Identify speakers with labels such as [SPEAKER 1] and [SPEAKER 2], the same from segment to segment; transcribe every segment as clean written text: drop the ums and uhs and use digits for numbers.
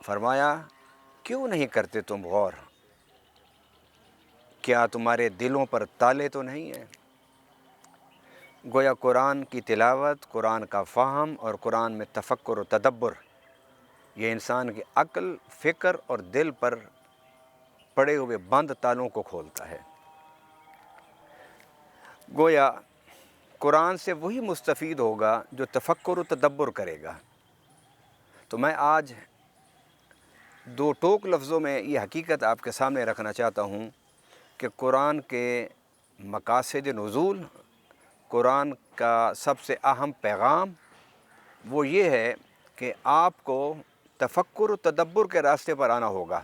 [SPEAKER 1] فرمایا کیوں نہیں کرتے تم غور؟ کیا تمہارے دلوں پر تالے تو نہیں ہیں؟ گویا قرآن کی تلاوت، قرآن کا فہم اور قرآن میں تفکر و تدبر، یہ انسان کی عقل، فکر اور دل پر پڑے ہوئے بند تالوں کو کھولتا ہے۔ گویا قرآن سے وہی مستفید ہوگا جو تفکر و تدبر کرے گا۔ تو میں آج دو ٹوک لفظوں میں یہ حقیقت آپ کے سامنے رکھنا چاہتا ہوں کہ قرآن کے مقاصد نزول، قرآن کا سب سے اہم پیغام وہ یہ ہے کہ آپ کو تفکر و تدبر کے راستے پر آنا ہوگا۔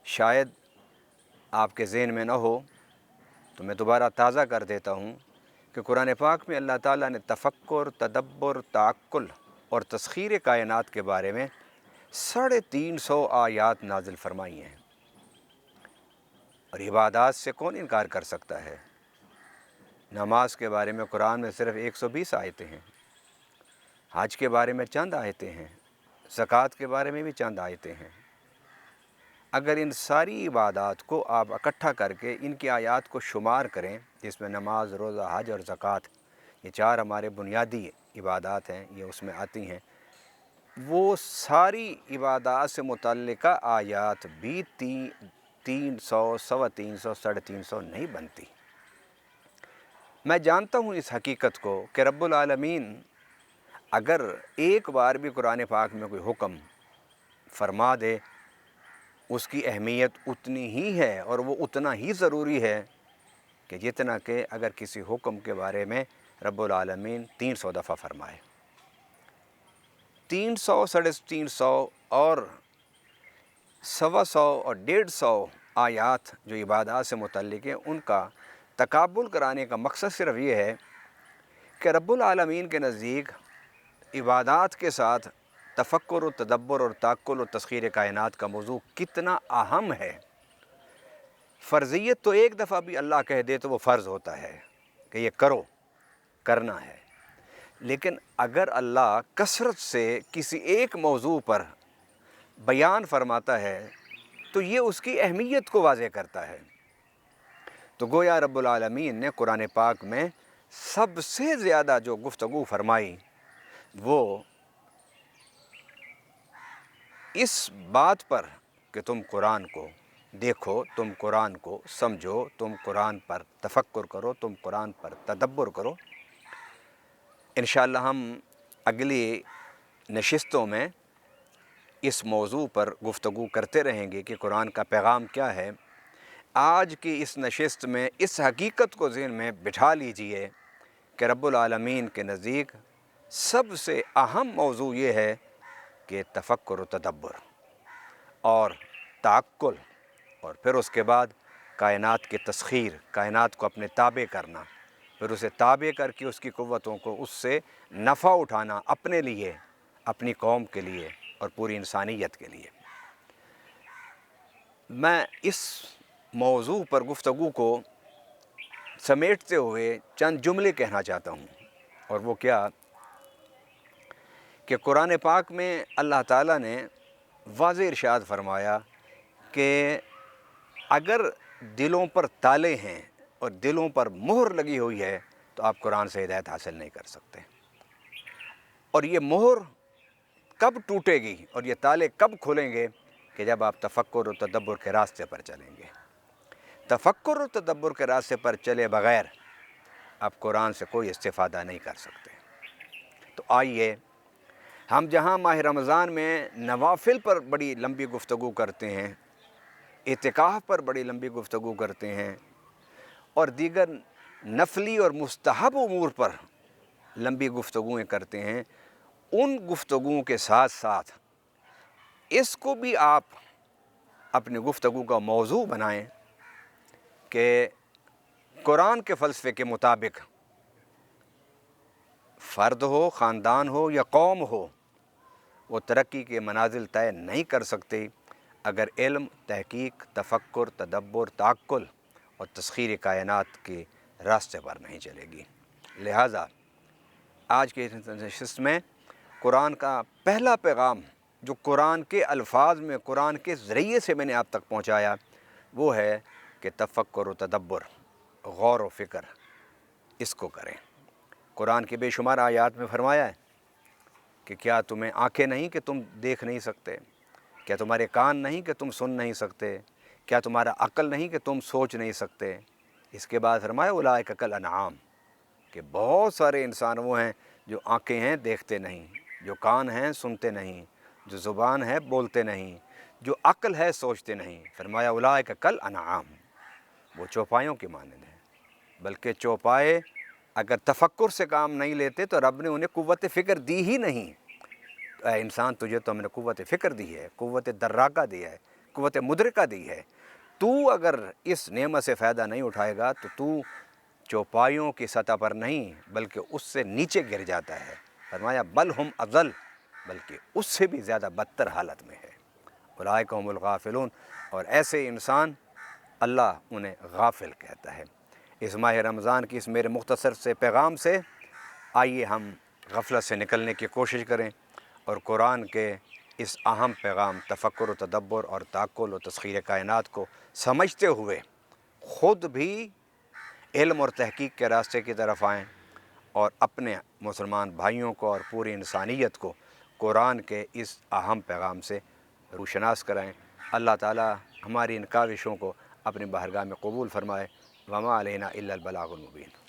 [SPEAKER 1] شاید آپ کے ذہن میں نہ ہو تو میں دوبارہ تازہ کر دیتا ہوں کہ قرآن پاک میں اللہ تعالیٰ نے تفکر، تدبر، تعقل اور تسخیر کائنات کے بارے میں 350 آیات نازل فرمائی ہیں۔ اور عبادات سے کون انکار کر سکتا ہے؟ نماز کے بارے میں قرآن میں صرف 120 آیتیں ہیں، حج کے بارے میں چند آیتیں ہیں، زکوٰۃ کے بارے میں بھی چند آیتیں ہیں۔ اگر ان ساری عبادات کو آپ اکٹھا کر کے ان کی آیات کو شمار کریں، جس میں نماز، روزہ، حج اور زکوٰۃ، یہ 4 ہمارے بنیادی عبادات ہیں، یہ اس میں آتی ہیں، وہ ساری عبادات سے متعلقہ آیات بھی 300، 350، 350 نہیں بنتی۔ میں جانتا ہوں اس حقیقت کو کہ رب العالمین اگر ایک بار بھی قرآن پاک میں کوئی حکم فرما دے، اس کی اہمیت اتنی ہی ہے اور وہ اتنا ہی ضروری ہے کہ جتنا کہ اگر کسی حکم کے بارے میں رب العالمین 300 دفعہ فرمائے۔ 300، 350 اور 125 اور 150 آیات جو عبادات سے متعلق ہیں، ان کا تقابل کرانے کا مقصد صرف یہ ہے کہ رب العالمین کے نزدیک عبادات کے ساتھ تفکر و تدبر اور تعقل و تسخیر کائنات کا موضوع کتنا اہم ہے۔ فرضیت تو ایک دفعہ بھی اللہ کہہ دے تو وہ فرض ہوتا ہے کہ یہ کرو، کرنا ہے، لیکن اگر اللہ کثرت سے کسی ایک موضوع پر بیان فرماتا ہے تو یہ اس کی اہمیت کو واضح کرتا ہے۔ تو گویا رب العالمین نے قرآن پاک میں سب سے زیادہ جو گفتگو فرمائی وہ اس بات پر کہ تم قرآن کو دیکھو، تم قرآن کو سمجھو، تم قرآن پر تفکر کرو، تم قرآن پر تدبر کرو۔ انشاءاللہ ہم اگلی نشستوں میں اس موضوع پر گفتگو کرتے رہیں گے کہ قرآن کا پیغام کیا ہے۔ آج کی اس نشست میں اس حقیقت کو ذہن میں بٹھا لیجئے کہ رب العالمین کے نزدیک سب سے اہم موضوع یہ ہے کہ تفکر و تدبر اور تعقل، اور پھر اس کے بعد کائنات کی تسخیر، کائنات کو اپنے تابع کرنا، پھر اسے تابع کر کے اس کی قوتوں کو اس سے نفع اٹھانا اپنے لیے، اپنی قوم کے لیے اور پوری انسانیت کے لیے۔ میں اس موضوع پر گفتگو کو سمیٹتے ہوئے چند جملے کہنا چاہتا ہوں، اور وہ کیا کہ قرآن پاک میں اللہ تعالیٰ نے واضح ارشاد فرمایا کہ اگر دلوں پر تالے ہیں اور دلوں پر مہر لگی ہوئی ہے تو آپ قرآن سے ہدایت حاصل نہیں کر سکتے۔ اور یہ مہر کب ٹوٹے گی اور یہ تالے کب کھلیں گے؟ کہ جب آپ تفکر و تدبر کے راستے پر چلیں گے۔ تفکر و تدبر کے راستے پر چلے بغیر آپ قرآن سے کوئی استفادہ نہیں کر سکتے۔ تو آئیے ہم جہاں ماہ رمضان میں نوافل پر بڑی لمبی گفتگو کرتے ہیں، اعتکاف پر بڑی لمبی گفتگو کرتے ہیں، اور دیگر نفلی اور مستحب امور پر لمبی گفتگویں کرتے ہیں، ان گفتگوؤں کے ساتھ ساتھ اس کو بھی آپ اپنی گفتگو کا موضوع بنائیں کہ قرآن کے فلسفے کے مطابق فرد ہو، خاندان ہو یا قوم ہو، وہ ترقی کے منازل طے نہیں کر سکتے اگر علم، تحقیق، تفکر، تدبر، تعقل اور تسخیر کائنات کے راستے پر نہیں چلے گی۔ لہٰذا آج کے اس نشست میں قرآن کا پہلا پیغام جو قرآن کے الفاظ میں قرآن کے ذریعے سے میں نے آپ تک پہنچایا وہ ہے کہ تفکر و تدبر، غور و فکر اس کو کریں۔ قرآن کے بے شمار آیات میں فرمایا ہے کہ کیا تمہیں آنکھیں نہیں کہ تم دیکھ نہیں سکتے، کیا تمہارے کان نہیں کہ تم سن نہیں سکتے، کیا تمہارا عقل نہیں کہ تم سوچ نہیں سکتے۔ اس کے بعد فرمایا اولئک کالانعام، کہ بہت سارے انسان وہ ہیں جو آنکھیں ہیں دیکھتے نہیں، جو کان ہیں سنتے نہیں، جو زبان ہے بولتے نہیں، جو عقل ہے سوچتے نہیں۔ فرمایا اولئک کالانعام، وہ چوپایوں کے مانند ہیں، بلکہ چوپائے اگر تفکر سے کام نہیں لیتے تو رب نے انہیں قوت فکر دی ہی نہیں۔ اے انسان تجھے تو ہم نے قوت فکر دی ہے، قوت دراکہ دی ہے، قوت مدرکہ دی ہے، تو اگر اس نعمت سے فائدہ نہیں اٹھائے گا تو تو چوپایوں کی سطح پر نہیں بلکہ اس سے نیچے گر جاتا ہے۔ فرمایا بل ہم اضل، بلکہ اس سے بھی زیادہ بدتر حالت میں ہے۔ اولئک هم الغافلون، اور ایسے انسان اللہ انہیں غافل کہتا ہے۔ اس ماہ رمضان کی اس میرے مختصر سے پیغام سے آئیے ہم غفلت سے نکلنے کی کوشش کریں اور قرآن کے اس اہم پیغام تفکر و تدبر اور تعقل و تسخیر کائنات کو سمجھتے ہوئے خود بھی علم اور تحقیق کے راستے کی طرف آئیں اور اپنے مسلمان بھائیوں کو اور پوری انسانیت کو قرآن کے اس اہم پیغام سے روشناس کرائیں۔ اللہ تعالی ہماری ان کاوشوں کو اپنی بارگاہ میں قبول فرمائے۔ وما علینا الا البلاغ المبین۔